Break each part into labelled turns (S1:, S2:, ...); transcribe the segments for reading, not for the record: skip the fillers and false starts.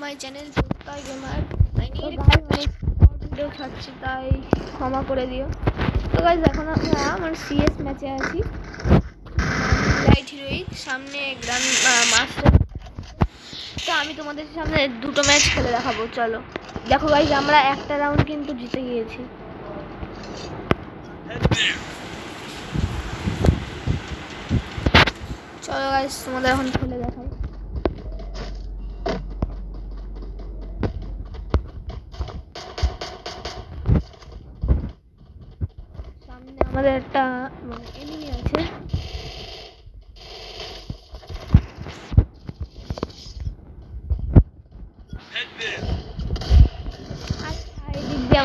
S1: My channel Pushpa gamer. Video ছাড়ছি তাই ক্ষমা করে দিও। তো গাইজ এখন আমরা আমার সিএস ম্যাচে আছি লাইট হিরোইক সামনে গ্র্যান্ড মাস্টার। তো আমি তোমাদের সামনে দুটো ম্যাচ খেলে দেখাবো। চলো দেখো গাইজ, আমরা একটা রাউন্ড কিন্তু জিতে গিয়েছি। চলো গাইজ তোমাদের এখন খেলে দেখাই। সামনে আমাদের একটা এনিমি আছে।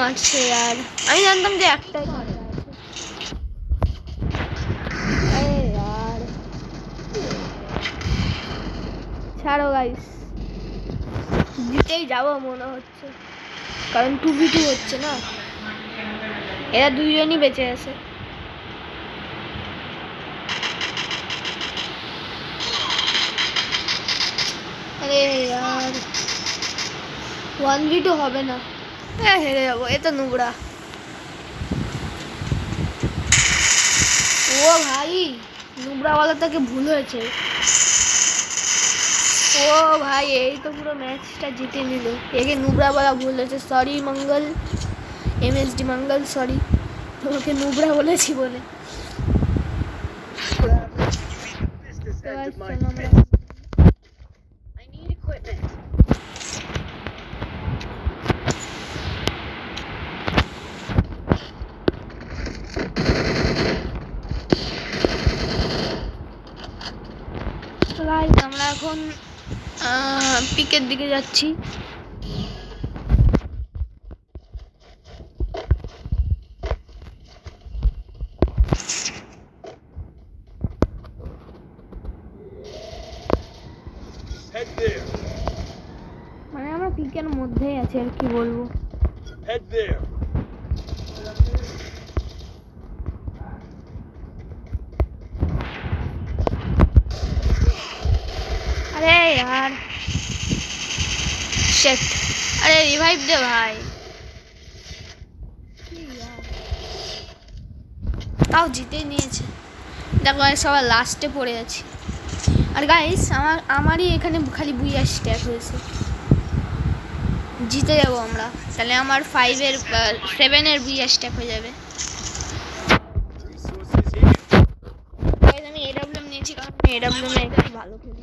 S1: মারছে আর আমি জানতাম যে একটাই ছাড়ো গাইস, জিতেই যাবো মনে হচ্ছে, কারণ 2v2 হচ্ছে না, এরা দুইজনই বেঁচে আছে। আরে यार 1v2 হবে না, হেরে যাবো, এ তো নোংরা। ও ভাই নুবরাওয়ালাটাকে ভুল হয়েছে। ও ভাই এই তো পুরো ম্যাচটা জিতে নিল, একে নুবরাওয়ালা ভুল হয়েছে। সরি মঙ্গল, এমএসডি মঙ্গল, সরি তোমাকে নুবরা বলেছি বলে। আমরা এখন পিকের দিকে যাচ্ছি। মানে আমরা পিকের মধ্যেই আছি, আর কি বলবো। अरे यार शिट, अरे रिवाइव दे भाई। তাও জিতে নিয়েছে। দেখো সবার লাস্টে পড়ে আছি। আর গাইস আমারই এখানে খালি বুইয়া স্ট্যাক হয়েছে। জিতে যাবো আমরা, তাহলে আমার 5-এর 7-এর বুইয়া স্ট্যাক হয়ে যাবে। আমি এডব্লিউএম নিয়েছি, কারণ আমি এডব্লিউএম একটু ভালো খেলি।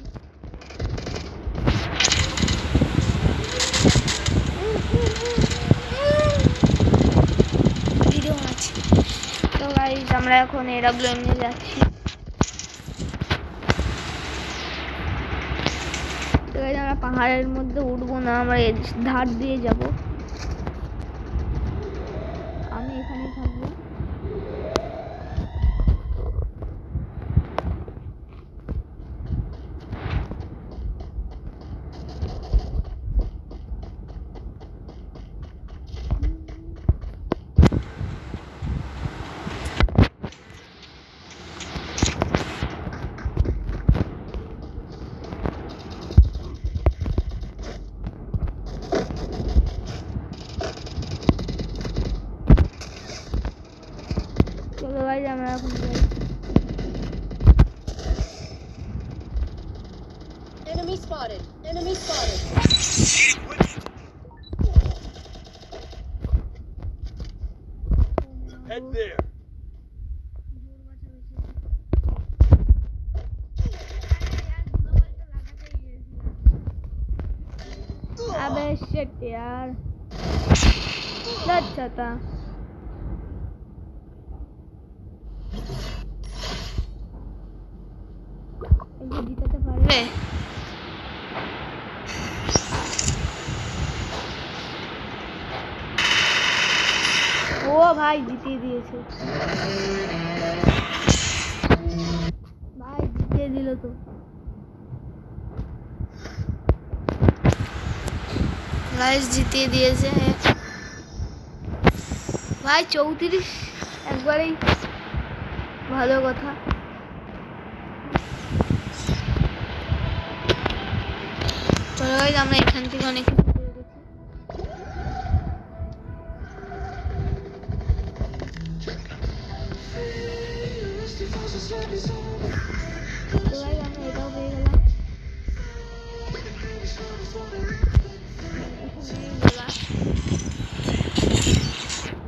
S1: ভিডিও আছে তো গাইস, আমরা এখন এডব্লিউএম নিয়ে যাচ্ছি। তো গাইস আমরা পাহাড়ের মধ্যে উঠবো না, আমরা ধার দিয়ে যাব। আমি এখানে থাকবো। চলো গাইস আমরা এখন যাই।
S2: Enemy spotted. Enemy spotted. Head there.
S1: अबे शिट यार, अच्छा था। ये जीतते पारबे? ও ভাই জিতিয়ে দিয়েছে, ভাই জিতিয়ে দিল তো। গাইস জিতিয়ে দিয়েছে ভাই 34, একবারেই ভালো কথা। চলো গাইস আমরা এখান থেকে অনেক কিছু পেয়ে গেছি। তো গাইস আমরা এটাও পেয়ে গেলাম।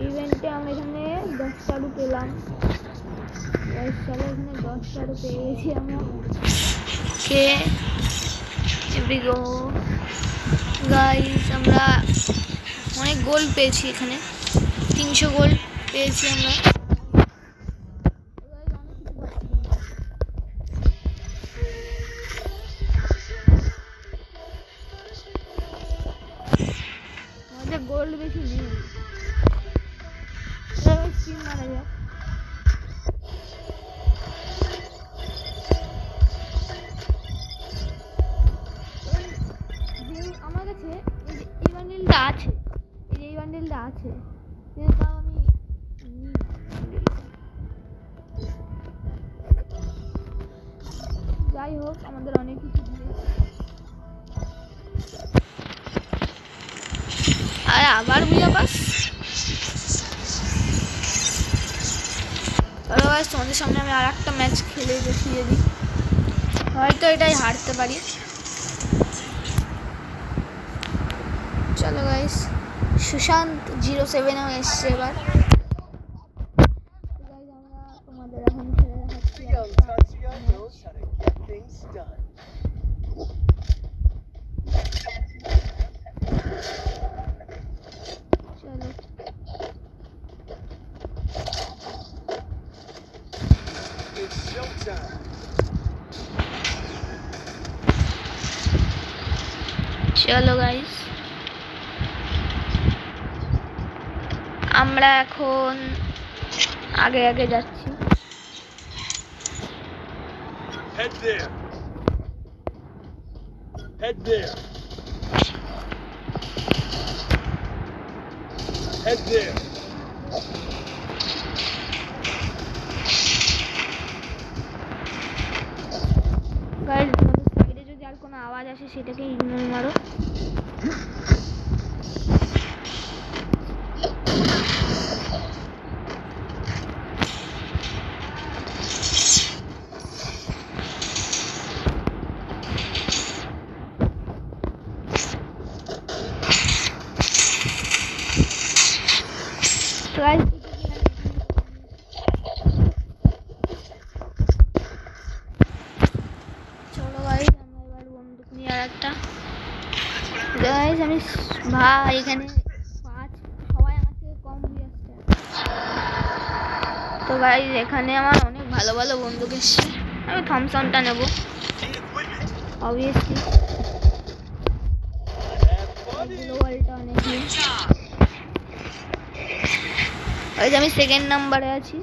S1: ইভেন্টে আমরা এখানে 10টা আলু পেলাম। গাইস চলো এখানে 10টা আলু পেয়ে গেছি আমরা। কে এভরি গো গাইস আমরা অনেক গোল্ড পেয়েছি, এখানে 300 গোল্ড পেয়েছি আমরা। আমাদের গোল্ড বেশি নেই, স্পিন মারা যাক। আমার কাছে এই বান্ডেলটা আছে, এই বান্ডেলটা আছে, কিন্তু তাও আমি যাই হোক আমাদের অনেক কিছু দিয়েছে। আর আবার বুঝা পাস তোমাদের সামনে আমি আর একটা ম্যাচ খেলে দেখিয়ে দিই, হয়তো এটাই হারতে পারি। চলো গাইস সুশান্ত 07 এসছে এবার। আমরা তোমাদের এখন খেলে দেখাচ্ছি।
S2: Young Tatsuya knows how to get things done.
S1: চলো
S2: It's showtime.
S1: চলো গাইস আমরা এখন আগে আগে যাচ্ছি।
S2: Head there. Head there. Head there.
S1: Guys সাইডে যদি আর কোনো আওয়াজ আসে সেটাকে ইগনোর মারো। গাইস চলো গাইস আমরা এবার বন্দুক নিয়ে আর একটা। গাইস আমি ভাই এখানে 5 সবাই আমার থেকে কম হয়ে আসছে। তো গাইস এখানে আমার অনেক ভালো ভালো বন্দুক এসছে, আমি থমসনটা নেব অবভিয়াসলি। গ্লোবালটা অনেক নেই। ওই যে আমি সেকেন্ড নাম্বারে আছি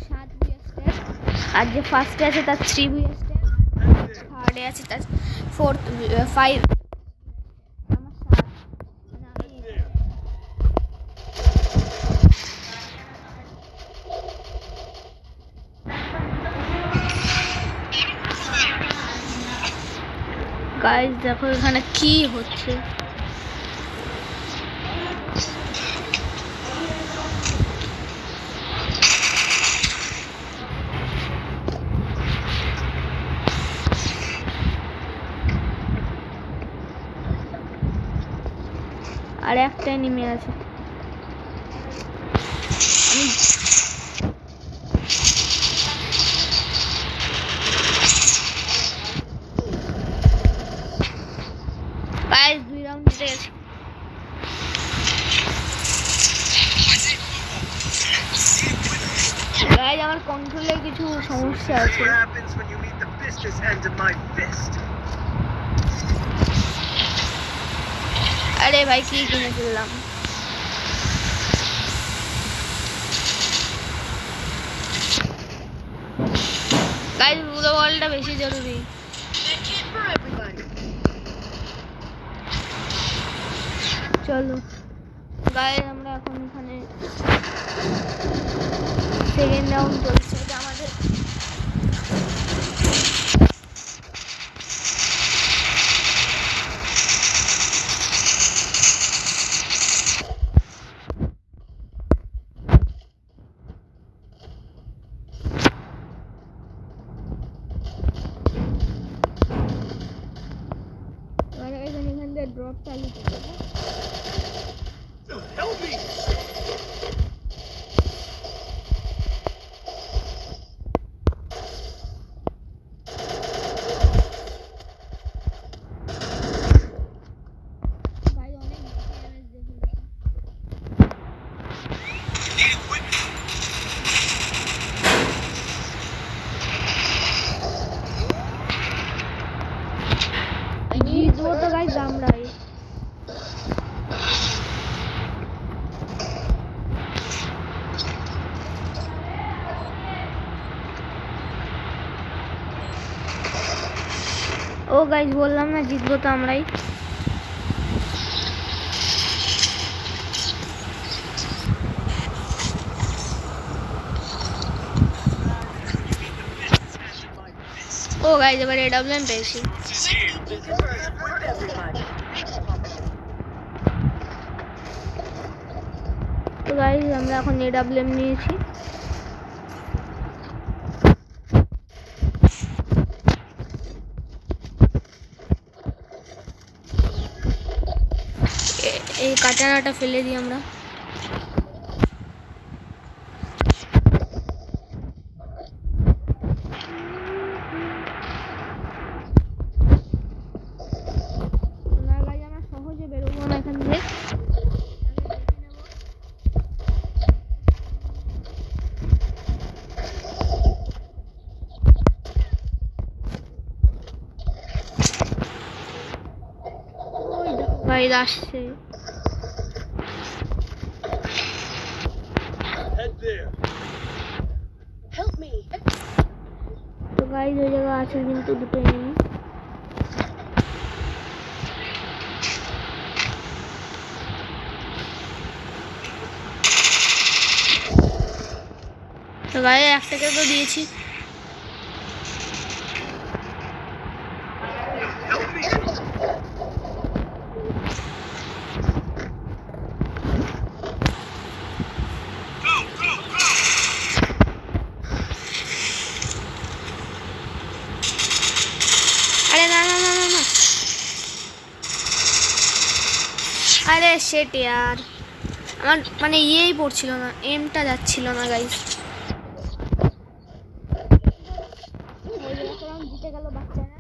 S1: 7 বুয়াস্টার, আর যে ফার্স্টে আছে তার 3 বুয়াস্টার, থার্ডে আছে তার 5। আমার 7 গাইস দেখো এখানে কি হচ্ছে। আর একটা নেমে আছে। আমি গাইস 2 রাউন্ড জিতে গেছি। গাইস আমার কন্ট্রোলে কিছু সমস্যা আছে।
S2: What happens when you meet the business end of my fist?
S1: আরে ভাই কি কিনে ফেললাম। গাইস পুরো বলটা বেশি জরুরি। চলো গাইস আমরা এখন এখানে সেকেন্ড রাউন্ড চলছে, এটা আমাদের ড্রপ চালু করবো।
S2: Help me!
S1: ভাই অনেক ড্যামেজ দেখে
S2: Need equipment.
S1: জিতবো তো গাইস আমরাই। ও গাইস বললাম না জিতবো তো আমরাই। ও গাইস এবার এডব্লিউএম পেয়েছি। তো গাইস আমরা এখন এডব্লিউএম নিয়েছি। এই কাটানাটা ফেলে দিই আমরা। আমরা সহজে বেরোবো না এখান থেকে। গাইস আসছে।
S2: Head there.
S3: Help me.
S1: তো গাইস ওই জায়গা আছে কিন্তু দুটো এনিমি। তো গাইস একটাকে তো দিয়েছি।
S2: Help me! Go, go, go!
S1: আরে না না না না না, আরে শেট यार, আমার মানে ইয়েই পড়ছিল না, এমটা যাচ্ছিল না গাইস। জিতে গেল বাচ্চারা।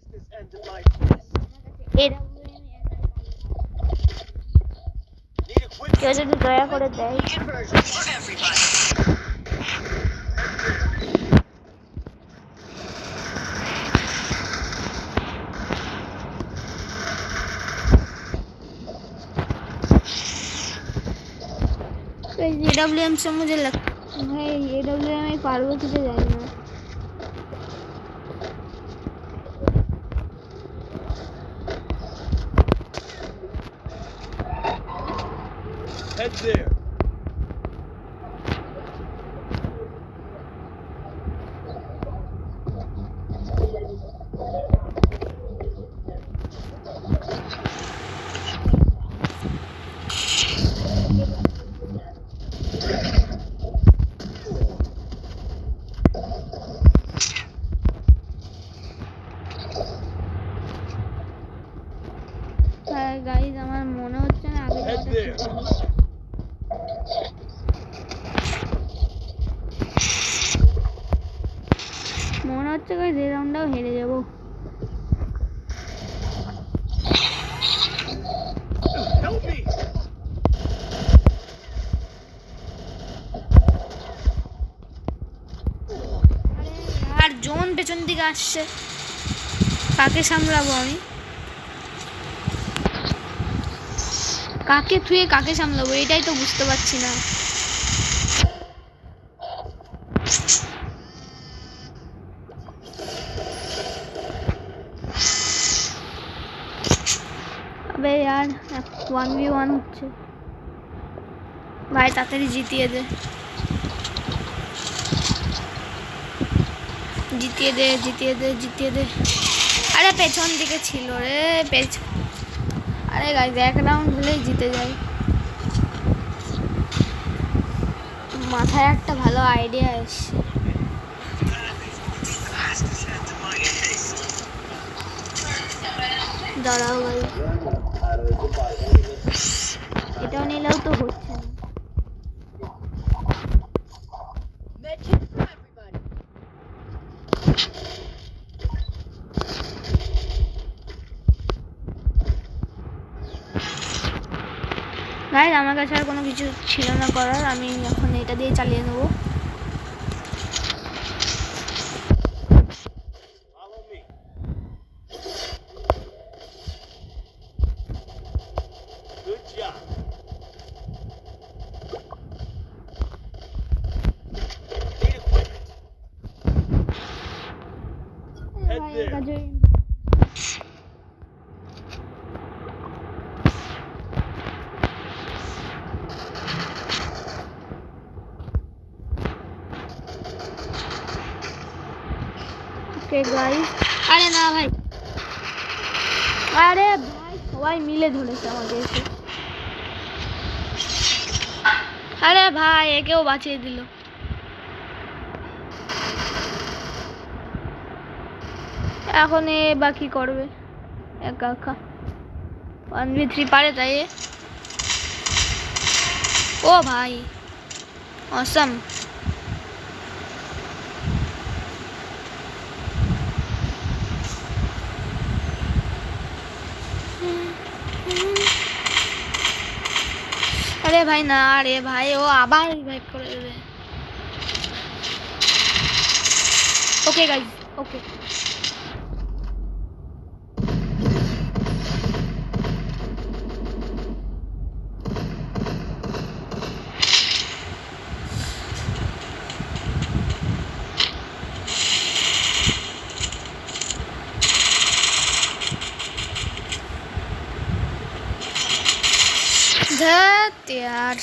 S2: Business end of my fist. Need equipment.
S1: কেউ যদি দয়া করে দেয়।
S3: Conversion for everybody.
S1: एडब्ल्यूएम से मुझे लगता है एडब्ल्यूएम में पारवो किसे जाएगा।
S2: Head there.
S1: गाइस আমার মনে হচ্ছে না আগে
S2: Head
S1: যাওয়াটা
S2: there.
S1: ঠিক হবে। মনে হচ্ছে গাইস এই রাউন্ডটাও হেরে যাব।
S2: Help me!
S1: আর জোন পেছন দিকে আসছে, কাকে সামলাবো আমি? কাকে থুয়ে কাকে সামলাবো এটাই তো বুঝতে পারছি না। अबे यार 1v1 হচ্ছে ভাই, তাড়াতাড়ি জিতিয়ে দে, জিতিয়ে দে, জিতিয়ে দে, জিতিয়ে দে। আরে পেছন দিকে ছিল রে, আরে গাইস এক রাউন্ড হলেই জিতে যাই। মাথায় একটা ভালো আইডিয়া এসছে। দাঁড়াও গাইস, এটাও নিলেও তো হচ্ছে না।
S3: Medkit for everybody.
S1: গাইস আমার কাছে আর কোনো কিছু ছিল না করার, আমি এখন এটা দিয়ে চালিয়ে নেবো।
S2: Follow me. Good job. Need equipment. Head
S1: ভাই,
S2: there.
S1: কাজে ওকে গাইস, আরে না ভাই, আরে ভাই সবাই মিলে ধরেছে আমাকে এসে। আরে ভাই একেও বাঁচিয়ে দিল। এখন এ বাকি করবে একা একা, 1v3 পারে তাই এ। ও ভাই অসম। আরে ভাই না রে ভাই, ও আবার রিভাইভ করে দেবে। ওকে গাইস, ওকে ধ্যাৎ यार,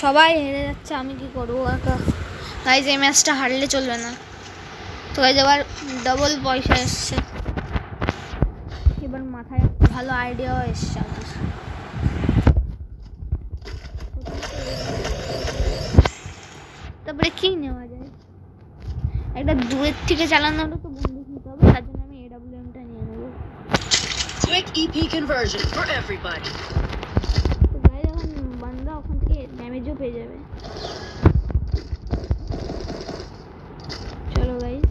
S1: সবাই হেরে যাচ্ছে, আমি কি করবো একা। গাইস এই ম্যাচটা হারলে চলবে না। তো গাইস আবার ডবল পয়সা এসছে, এবার মাথায় একটা ভালো আইডিয়াও এসছে আমার। তারপরে কি নেওয়া যায়, একটা দূরের থেকে চালানোটা তো বন্দুক নিতে হবে, তার জন্য আমি AWM-টা নিয়ে নেবো।
S3: Quick EP conversion for everybody.
S1: তো গাইস এখন বান্দা ওখান থেকে ড্যামেজও পেয়ে যাবে। চলো গাইস,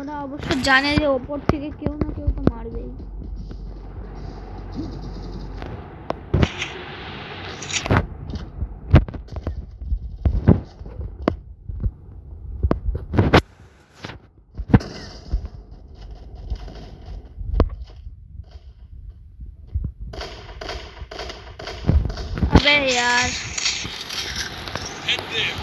S1: ওরা অবশ্য জানে যে ওপর থেকে কেউ না কেউ তো মারবেই। अबे यार,
S2: Head there.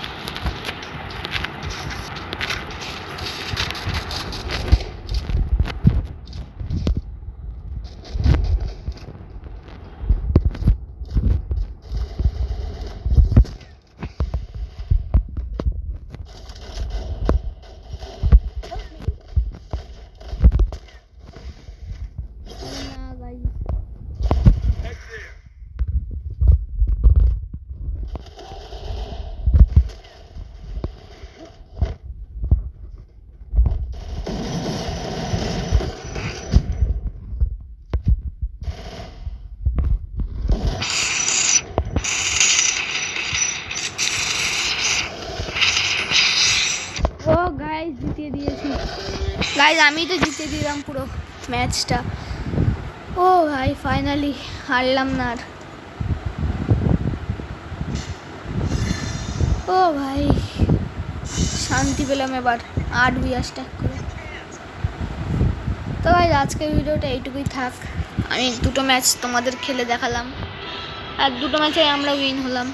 S1: ना गाइस,
S2: Head there.
S1: ও গাইস জিতিয়ে দিয়েছি। গাইস আমি তো জিতে দিলাম পুরো ম্যাচটা। ও ভাই ফাইনালি হারলাম না আর। ও ভাই শান্তি পেলাম এবার 8 বিয়ার স্ট্যাক করে। তো ভাই আজকের ভিডিওটা এইটুকুই থাক। আমি দুটো ম্যাচ তোমাদের খেলে দেখালাম, আর দুটো ম্যাচে আমরা উইন হলাম।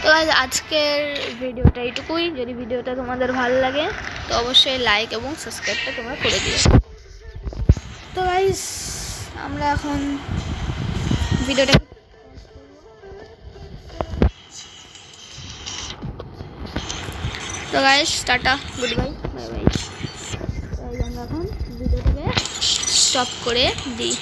S1: তো গাইস আজকের ভিডিওটা এইটুকুই। যদি ভিডিওটা তোমাদের ভালো লাগে তো অবশ্যই লাইক এবং সাবস্ক্রাইবটা তোমরা করে দিও। তো গাইস আমরা এখন ভিডিওটা তো guys tata, good bye, bye bye. ভিডিওটাকে স্টপ করে দিই।